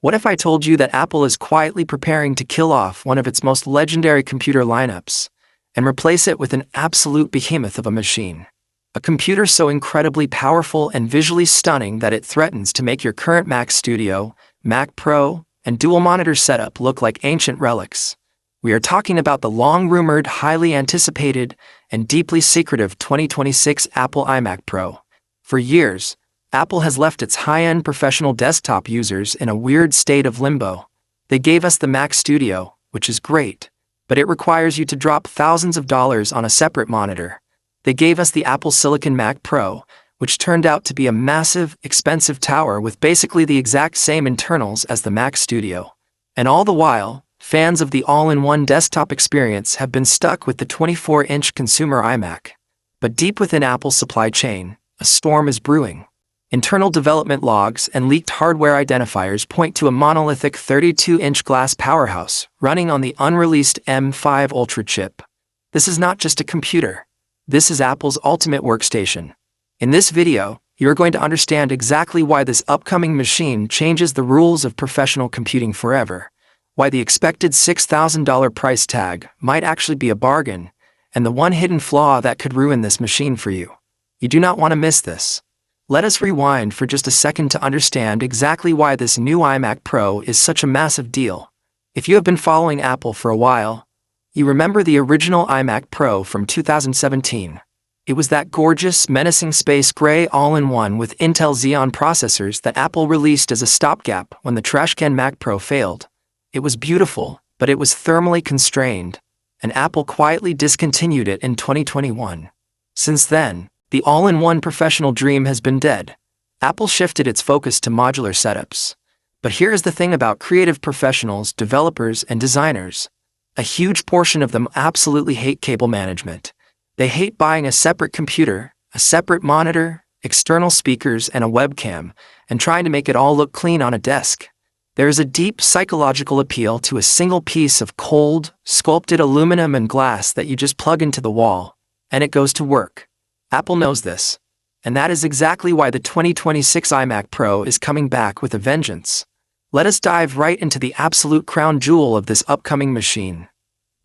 What if I told you that Apple is quietly preparing to kill off one of its most legendary computer lineups and replace it with an absolute behemoth of a machine? A computer so incredibly powerful and visually stunning that it threatens to make your current Mac Studio, Mac Pro, and dual-monitor setup look like ancient relics. We are talking about the long-rumored, highly anticipated, and deeply secretive 2026 Apple iMac Pro. For years, Apple has left its high-end professional desktop users in a weird state of limbo. They gave us the Mac Studio, which is great, but it requires you to drop thousands of dollars on a separate monitor. They gave us the Apple Silicon Mac Pro, which turned out to be a massive, expensive tower with basically the exact same internals as the Mac Studio. And all the while, fans of the all-in-one desktop experience have been stuck with the 24-inch consumer iMac. But deep within Apple's supply chain, a storm is brewing. Internal development logs and leaked hardware identifiers point to a monolithic 32-inch glass powerhouse running on the unreleased M5 Ultra chip. This is not just a computer. This is Apple's ultimate workstation. In this video, you're going to understand exactly why this upcoming machine changes the rules of professional computing forever, why the expected $6,000 price tag might actually be a bargain, and the one hidden flaw that could ruin this machine for you. You do not want to miss this. Let us rewind for just a second to understand exactly why this new iMac Pro is such a massive deal. If you have been following Apple for a while, you remember the original iMac Pro from 2017. It was that gorgeous, menacing space gray all-in-one with Intel Xeon processors that Apple released as a stopgap when the trashcan Mac Pro failed. It was beautiful, but it was thermally constrained, and Apple quietly discontinued it in 2021. Since then, the all-in-one professional dream has been dead. Apple shifted its focus to modular setups. But here is the thing about creative professionals, developers, and designers. A huge portion of them absolutely hate cable management. They hate buying a separate computer, a separate monitor, external speakers, and a webcam, and trying to make it all look clean on a desk. There is a deep psychological appeal to a single piece of cold, sculpted aluminum and glass that you just plug into the wall, and it goes to work. Apple knows this, and that is exactly why the 2026 iMac Pro is coming back with a vengeance. Let us dive right into the absolute crown jewel of this upcoming machine: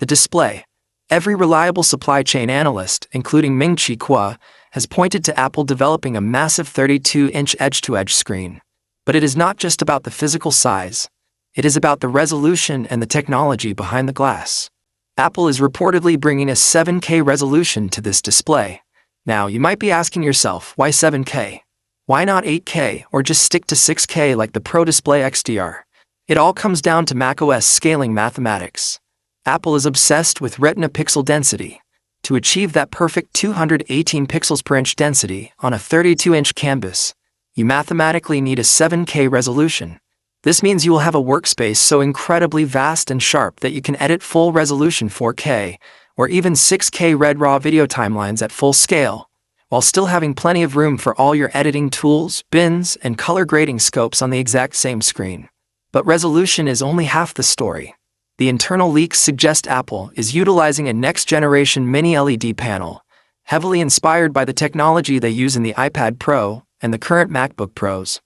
the display. Every reliable supply chain analyst, including Ming-Chi Kuo, has pointed to Apple developing a massive 32-inch edge-to-edge screen. But it is not just about the physical size. It is about the resolution and the technology behind the glass. Apple is reportedly bringing a 7K resolution to this display. Now, you might be asking yourself, why 7K? Why not 8K or just stick to 6K like the Pro Display XDR? It all comes down to macOS scaling mathematics. Apple is obsessed with Retina pixel density. To achieve that perfect 218 pixels per inch density on a 32-inch canvas, you mathematically need a 7K resolution. This means you will have a workspace so incredibly vast and sharp that you can edit full-resolution 4K or even 6K red raw video timelines at full scale, while still having plenty of room for all your editing tools, bins, and color grading scopes on the exact same screen. But resolution is only half the story. The internal leaks suggest Apple is utilizing a next-generation mini-LED panel, heavily inspired by the technology they use in the iPad Pro and the current MacBook Pros,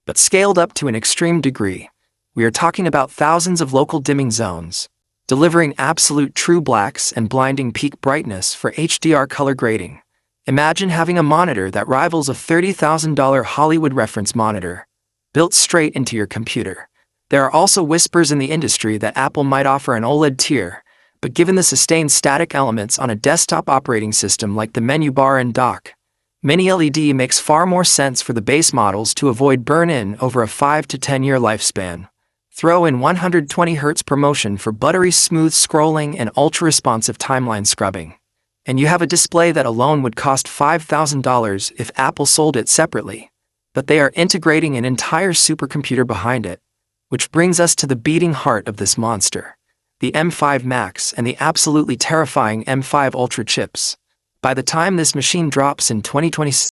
but scaled up to an extreme degree. We are talking about thousands of local dimming zones, delivering absolute true blacks and blinding peak brightness for HDR color grading. Imagine having a monitor that rivals a $30,000 Hollywood reference monitor, built straight into your computer. There are also whispers in the industry that Apple might offer an OLED tier, but given the sustained static elements on a desktop operating system like the menu bar and dock, Mini-LED makes far more sense for the base models to avoid burn-in over a 5 to 10 year lifespan. Throw in 120Hz ProMotion for buttery smooth scrolling and ultra-responsive timeline scrubbing, and you have a display that alone would cost $5,000 if Apple sold it separately. But they are integrating an entire supercomputer behind it, which brings us to the beating heart of this monster: the M5 Max and the absolutely terrifying M5 Ultra chips. By the time this machine drops in 2026,